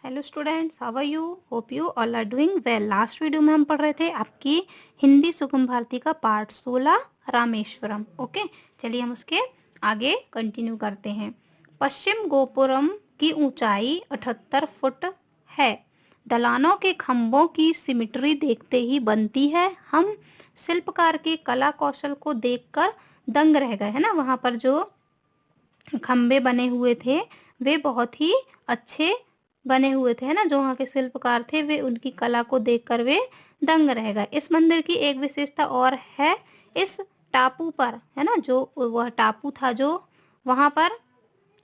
Hello students, how are you? Hope you all are doing well. Last video में हम पढ़ रहे थे आपकी हिंदी सुगम भारती का पार्ट 16 रामेश्वरम। ओके, चलिए हम उसके आगे कंटिन्यू करते हैं। पश्चिम गोपुरम की ऊंचाई 78 फुट है। दलानों के खंभों की सिमिट्री देखते ही बनती है। हम शिल्पकार के कला कौशल को देखकर दंग रह गए, है ना। वहां पर जो खंबे बने हुए थे वे बहुत ही अच्छे बने हुए थे, है ना। जो वहाँ के शिल्पकार थे वे उनकी कला को देखकर वे दंग रह गए। इस मंदिर की एक विशेषता और है। इस टापू पर, है ना, जो वह टापू था, जो वहाँ पर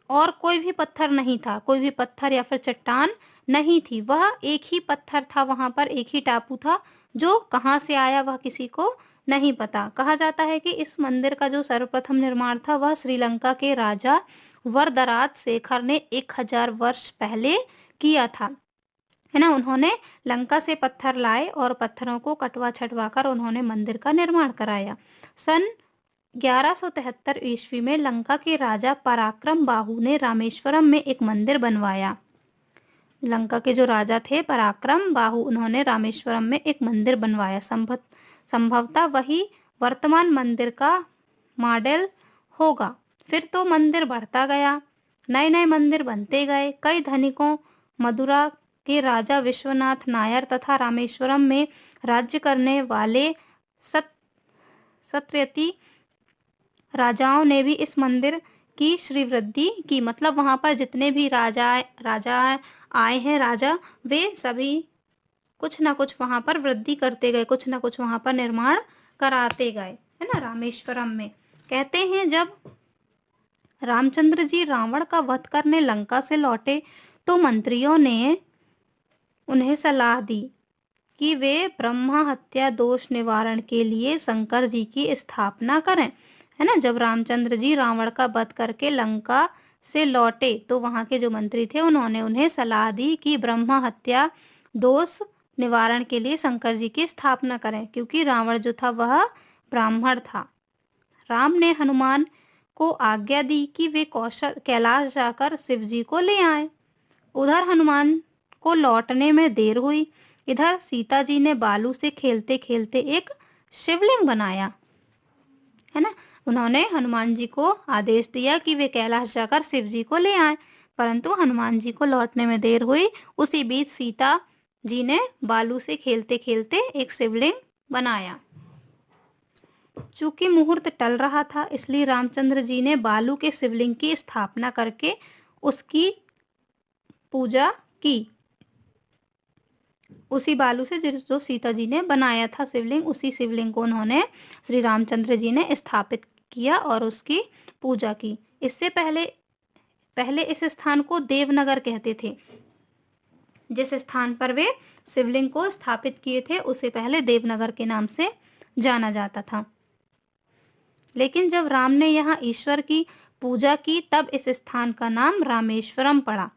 और कोई भी पत्थर नहीं था, कोई भी पत्थर या फिर चट्टान नहीं थी। वह एक ही पत्थर था, वहां पर एक ही टापू था, जो कहाँ से आया वह किसी को नहीं पता। कहा जाता है कि इस मंदिर का जो सर्वप्रथम निर्माण था वह श्रीलंका के राजा वरदराज शेखर ने 1000 वर्ष पहले किया था, है ना। उन्होंने लंका से पत्थर लाए और पत्थरों को कटवा छटवा कर उन्होंने मंदिर का निर्माण कराया। सन 1173 ईस्वी में लंका के राजा पराक्रम बाहु ने रामेश्वरम में एक मंदिर बनवाया। लंका के जो राजा थे पराक्रम बाहु, उन्होंने रामेश्वरम में एक मंदिर बनवाया। संभवतः वही वर्तमान मंदिर का मॉडल होगा। फिर तो मंदिर बढ़ता गया, नए नए मंदिर बनते गए। कई धनिकों, मदुरा के राजा विश्वनाथ नायर तथा रामेश्वरम में राज्य करने वाले सत्यवती राजाओं ने भी इस मंदिर की श्रीवृद्धि की। मतलब वहां पर जितने भी राजा आए हैं, राजा, वे सभी कुछ ना कुछ वहां पर वृद्धि करते गए, कुछ ना कुछ वहां पर निर्माण कराते गए, है ना। रामेश्वरम में कहते हैं जब रामचंद्र जी रावण का वध करने लंका से लौटे तो मंत्रियों ने उन्हें सलाह दी कि वे ब्रह्मा हत्या दोष निवारण के लिए शंकर जी की स्थापना करें, है ना। जब रामचंद्र जी रावण का वध करके लंका से लौटे तो वहां के जो मंत्री थे उन्होंने उन्हें सलाह दी कि ब्रह्मा हत्या दोष निवारण के लिए शंकर जी की स्थापना करें, क्योंकि रावण जो था वह ब्राह्मण था। राम ने हनुमान को आज्ञा दी कि वे कैलाश जाकर शिव जी को ले आए। उधर हनुमान को लौटने में देर हुई। इधर सीता जी ने बालू से खेलते खेलते एक शिवलिंग बनाया, है ना। उन्होंने हनुमान जी को आदेश दिया कि वे कैलाश जाकर शिव जी को ले आए, परंतु हनुमान जी को लौटने में देर हुई। उसी बीच सीता जी ने बालू से खेलते खेलते एक शिवलिंग बनाया। चूंकि मुहूर्त टल रहा था, इसलिए रामचंद्र जी ने बालू के शिवलिंग की स्थापना करके उसकी पूजा की। उसी बालू से जो सीता जी ने बनाया था शिवलिंग, उसी शिवलिंग को उन्होंने श्री रामचंद्र जी ने स्थापित किया और उसकी पूजा की। इससे पहले पहले इस स्थान को देवनगर कहते थे। जिस स्थान पर वे शिवलिंग को स्थापित किए थे उसे पहले देवनगर के नाम से जाना जाता था। लेकिन जब राम ने यहाँ ईश्वर की पूजा की तब इस स्थान का नाम रामेश्वरम पड़ा।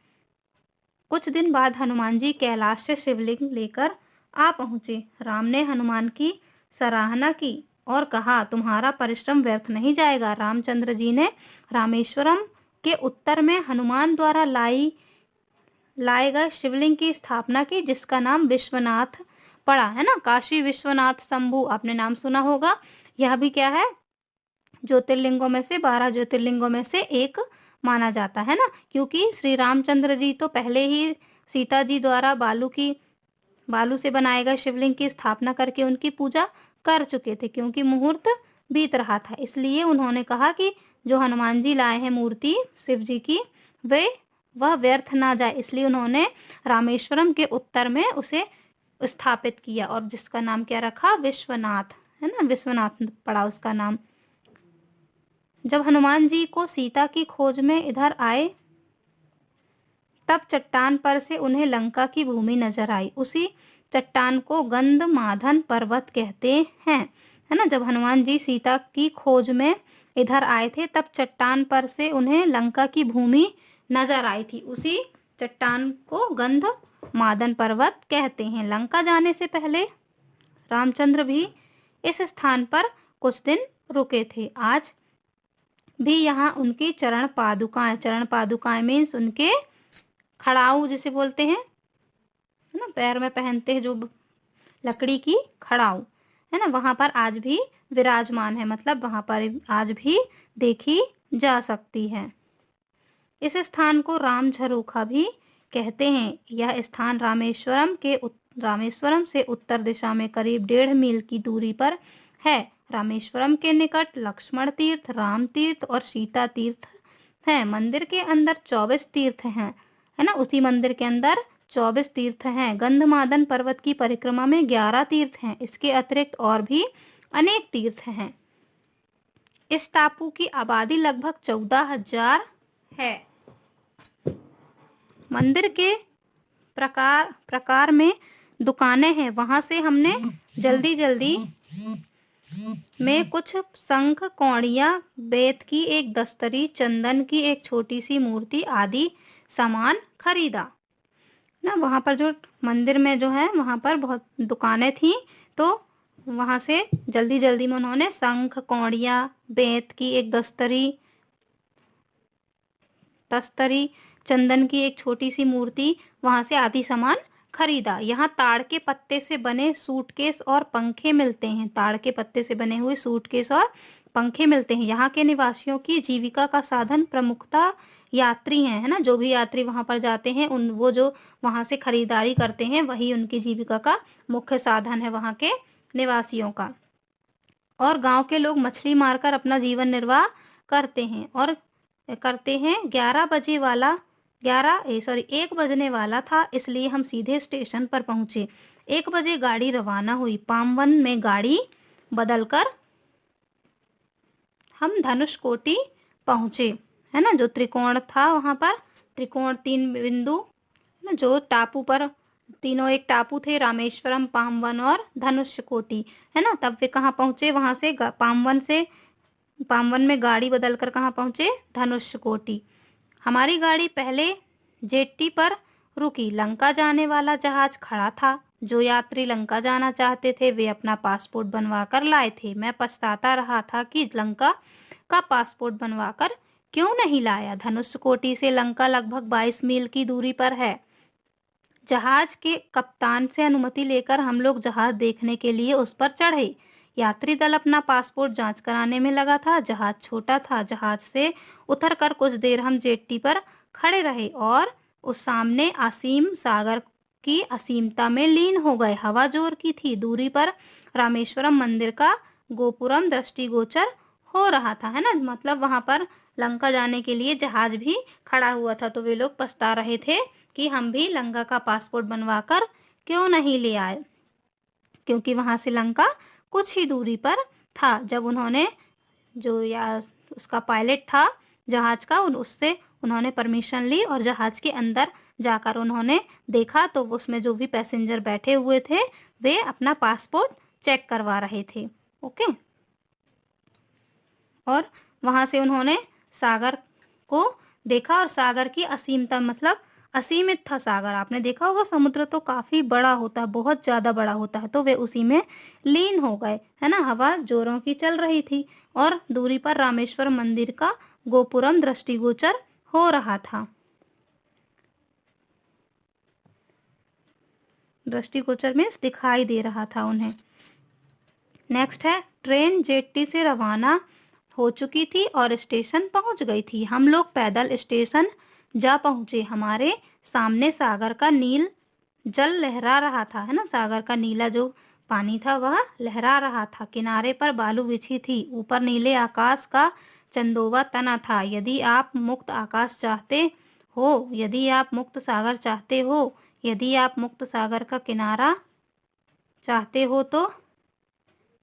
कुछ दिन बाद हनुमान जी कैलाश से शिवलिंग लेकर आ पहुंचे। राम ने हनुमान की सराहना की और कहा, तुम्हारा परिश्रम व्यर्थ नहीं जाएगा। रामचंद्र जी ने रामेश्वरम के उत्तर में हनुमान द्वारा लाए गए शिवलिंग की स्थापना की, जिसका नाम विश्वनाथ पड़ा, है ना। काशी विश्वनाथ शंभु आपने नाम सुना होगा। यह भी क्या है, ज्योतिर्लिंगों में से 12 ज्योतिर्लिंगों में से एक माना जाता है ना। क्योंकि श्री रामचंद्र जी तो पहले ही सीता जी द्वारा बालू से बनाए गए शिवलिंग की स्थापना करके उनकी पूजा कर चुके थे। क्योंकि मुहूर्त बीत रहा था, इसलिए उन्होंने कहा कि जो हनुमान जी लाए हैं मूर्ति शिव जी की, वह व्यर्थ ना जाए, इसलिए उन्होंने रामेश्वरम के उत्तर में उसे स्थापित किया और जिसका नाम क्या रखा, विश्वनाथ, है ना। विश्वनाथ पड़ा उसका नाम। जब हनुमान जी को सीता की खोज में इधर आए तब चट्टान पर से उन्हें लंका की भूमि नजर आई। उसी चट्टान को गंधमादन पर्वत कहते हैं, है ना। जब हनुमान जी सीता की खोज में इधर आए थे तब चट्टान पर से उन्हें लंका की भूमि नजर आई थी। उसी चट्टान को गंधमादन पर्वत कहते हैं। लंका जाने से पहले रामचंद्र भी इस स्थान पर कुछ दिन रुके थे। आज भी यहाँ उनकी चरण पादुकाएं मीन्स उनके खड़ाऊ जिसे बोलते हैं, पैर में पहनते हैं जो लकड़ी की खड़ाऊ, है ना, वहां पर आज भी विराजमान है, मतलब वहां पर आज भी देखी जा सकती है। इस स्थान को राम झरोखा भी कहते हैं। यह स्थान रामेश्वरम से उत्तर दिशा में करीब 1.5 मील की दूरी पर है। रामेश्वरम के निकट लक्ष्मण तीर्थ, राम तीर्थ और सीता तीर्थ हैं। मंदिर के अंदर 24 तीर्थ हैं, है ना, उसी मंदिर के अंदर 24 तीर्थ हैं। गंधमादन पर्वत की परिक्रमा में 11 तीर्थ हैं। इसके अतिरिक्त और भी अनेक तीर्थ हैं। इस टापू की आबादी लगभग 14,000 है। मंदिर के प्रकार प्रकार में दुकानें हैं। वहां से हमने जल्दी जल्दी में कुछ शंख, कौड़ियाँ, बेत की एक दस्तरी, चंदन की एक छोटी सी मूर्ति आदि सामान खरीदा ना। वहां पर जो मंदिर में जो है वहां पर बहुत दुकानें थी, तो वहां से जल्दी जल्दी में उन्होंने शंख, कौड़ियाँ, बेत की एक दस्तरी, चंदन की एक छोटी सी मूर्ति, वहां से आदि सामान खरीदा। यहाँ ताड़ के पत्ते से बने सूटकेस और पंखे मिलते हैं। ताड़ के पत्ते से बने हुए सूटकेस और पंखे मिलते हैं। यहाँ के निवासियों की जीविका का साधन प्रमुखता यात्री हैं, है ना, जो भी यात्री वहां पर जाते हैं वो जो वहां से खरीदारी करते हैं वही उनकी जीविका का मुख्य साधन है वहां के निवासियों का। और गांव के लोग मछली मारकर अपना जीवन निर्वाह करते हैं। और करते हैं 1 बजने वाला था, इसलिए हम सीधे स्टेशन पर पहुंचे। 1 बजे गाड़ी रवाना हुई। पामवन में गाड़ी बदलकर हम धनुषकोटी पहुंचे, है ना, जो त्रिकोण था वहां पर, त्रिकोण 3 बिंदु, है ना, जो टापू पर तीनों एक टापू थे, रामेश्वरम, पामवन और धनुषकोटी, है ना। तब वे कहाँ पहुंचे, वहां से पामवन में गाड़ी बदलकर कहाँ पहुंचे, धनुषकोटी। हमारी गाड़ी पहले जेट्टी पर रुकी। लंका जाने वाला जहाज खड़ा था। जो यात्री लंका जाना चाहते थे वे अपना पासपोर्ट बनवा कर लाए थे। मैं पछताता रहा था कि लंका का पासपोर्ट बनवा कर क्यों नहीं लाया। धनुषकोटी से लंका लगभग 22 मील की दूरी पर है। जहाज के कप्तान से अनुमति लेकर हम लोग जहाज देखने के लिए उस पर चढ़े। यात्री दल अपना पासपोर्ट जांच कराने में लगा था। जहाज छोटा था। जहाज से उतरकर कुछ देर हम जेट्टी पर खड़े रहे और उस सामने असीम सागर की असीमता में लीन हो गए। हवा जोर की थी। दूरी पर रामेश्वरम मंदिर का गोपुरम दृष्टिगोचर हो रहा था, है ना, मतलब वहां पर लंका जाने के लिए जहाज भी खड़ा हुआ था। तो वे लोग पछता रहे थे कि हम भी लंका का पासपोर्ट बनवाकर क्यों नहीं ले आए, क्योंकि वहां से लंका कुछ ही दूरी पर था। जब उन्होंने जो या उसका पायलट था जहाज का उससे उन्होंने परमिशन ली और जहाज के अंदर जाकर उन्होंने देखा तो उसमें जो भी पैसेंजर बैठे हुए थे वे अपना पासपोर्ट चेक करवा रहे थे। ओके, और वहां से उन्होंने सागर को देखा और सागर की असीमता, मतलब असीमित था सागर। आपने देखा होगा समुद्र तो काफी बड़ा होता है, बहुत ज्यादा बड़ा होता है, तो वे उसी में लीन हो गए, है ना। हवा जोरों की चल रही थी और दूरी पर रामेश्वर मंदिर का गोपुरम दृष्टिगोचर हो रहा था। दृष्टिगोचर मीन्स दिखाई दे रहा था उन्हें। नेक्स्ट है, ट्रेन जेट्टी से रवाना हो चुकी थी और स्टेशन पहुंच गई थी। हम लोग पैदल स्टेशन जा पहुंचे। हमारे सामने सागर का नील जल लहरा रहा था, है ना, सागर का नीला जो पानी था वह लहरा रहा था। किनारे पर बालू बिछी थी। ऊपर नीले आकाश का चंदोवा तना था। यदि आप मुक्त आकाश चाहते हो, यदि आप मुक्त सागर चाहते हो, यदि आप मुक्त सागर का किनारा चाहते हो तो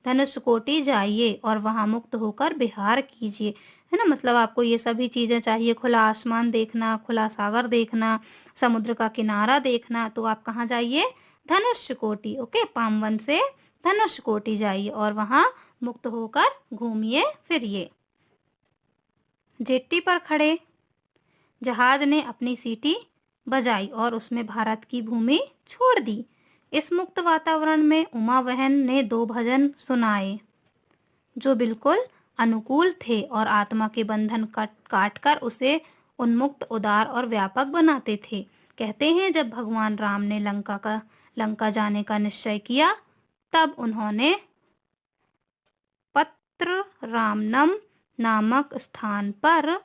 धनुषकोटी जाइए और वहां मुक्त होकर विहार कीजिए, है ना, मतलब आपको ये सभी चीजें चाहिए, खुला आसमान देखना, खुला सागर देखना, समुद्र का किनारा देखना, तो आप कहाँ जाइए, धनुषकोटी। ओके, पामवन से धनुषकोटी जाइए और वहां मुक्त होकर घूमिए फिरिए। जेट्टी पर खड़े जहाज ने अपनी सीटी बजाई और उसमें भारत की भूमि छोड़ दी। इस मुक्त वातावरण में उमा बहन ने 2 भजन सुनाए जो बिल्कुल अनुकूल थे और आत्मा के बंधन काट कर उसे उन्मुक्त, उदार और व्यापक बनाते थे। कहते हैं जब भगवान राम ने लंका जाने का निश्चय किया, तब उन्होंने पत्र रामनम नामक स्थान पर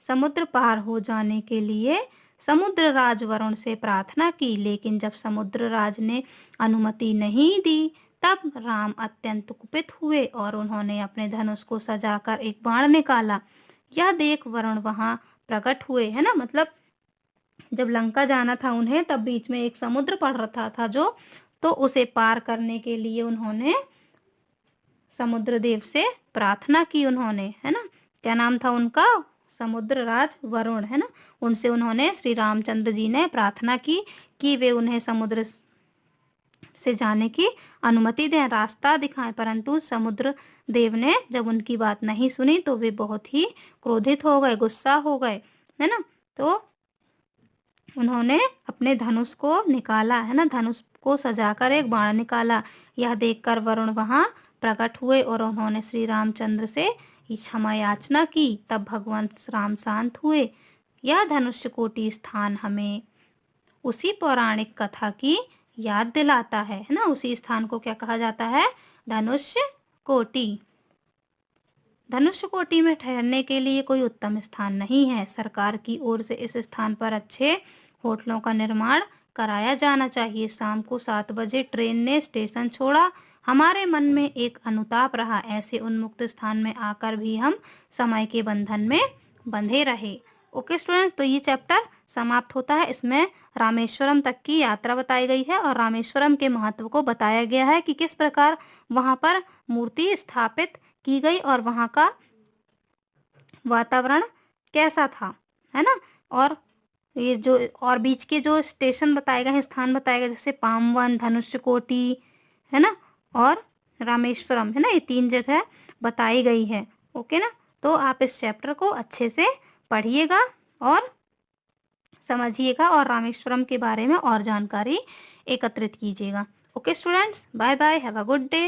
समुद्र पार हो जाने के लिए समुद्र राज वरुण से प्रार्थना की, लेकिन जब समुद्र राज ने अनुमति नहीं दी, तब राम अत्यंत कुपित हुए और उन्होंने अपने धनुष को सजाकर एक बाण निकाला। यह देख वरुण वहां प्रकट हुए, है ना। मतलब जब लंका जाना था उन्हें, तब बीच में एक समुद्र पड़ रहा था जो, तो उसे पार करने के लिए उन्होंने समुद्र देव से प्रार्थना की उन्होंने, है ना। क्या नाम था उनका? समुद्र राज वरुण, है ना। उनसे उन्होंने, श्री रामचंद्र जी ने प्रार्थना की कि वे उन्हें समुद्र से जाने की अनुमति दें, रास्ता दिखाएं। परंतु समुद्र देव ने जब उनकी बात नहीं सुनी तो वे बहुत ही क्रोधित हो गए, गुस्सा हो गए, है ना। तो उन्होंने अपने धनुष को निकाला, है ना, धनुष को सजाकर एक बाण निकाला। यह देखकर वरुण वहां प्रकट हुए और उन्होंने श्री रामचंद्र से क्षमा याचना की। तब भगवान राम शांत हुए। यह धनुष्य कोटि स्थान हमें उसी पौराणिक कथा की याद दिलाता है ना। उसी स्थान को क्या कहा जाता है? धनुष्य कोटि। धनुष्य कोटि में ठहरने के लिए कोई उत्तम स्थान नहीं है। सरकार की ओर से इस स्थान पर अच्छे होटलों का निर्माण कराया जाना चाहिए। शाम को 7 बजे ट्रेन ने स्टेशन छोड़ा। हमारे मन में एक अनुताप रहा, ऐसे उन्मुक्त स्थान में आकर भी हम समय के बंधन में बंधे रहे। ओके स्टूडेंट, तो ये चैप्टर समाप्त होता है। इसमें रामेश्वरम तक की यात्रा बताई गई है और रामेश्वरम के महत्व को बताया गया है कि किस प्रकार वहां पर मूर्ति स्थापित की गई और वहां का वातावरण कैसा था, है ना। और ये जो और बीच के जो स्टेशन बताए गए हैं, स्थान बताए गए, जैसे पामवन, धनुष्यकोटि, है ना, और रामेश्वरम, है ना, ये 3 जगह बताई गई है। ओके ना। तो आप इस चैप्टर को अच्छे से पढ़िएगा और समझिएगा और रामेश्वरम के बारे में और जानकारी एकत्रित कीजिएगा। Okay students, bye bye, have a good day.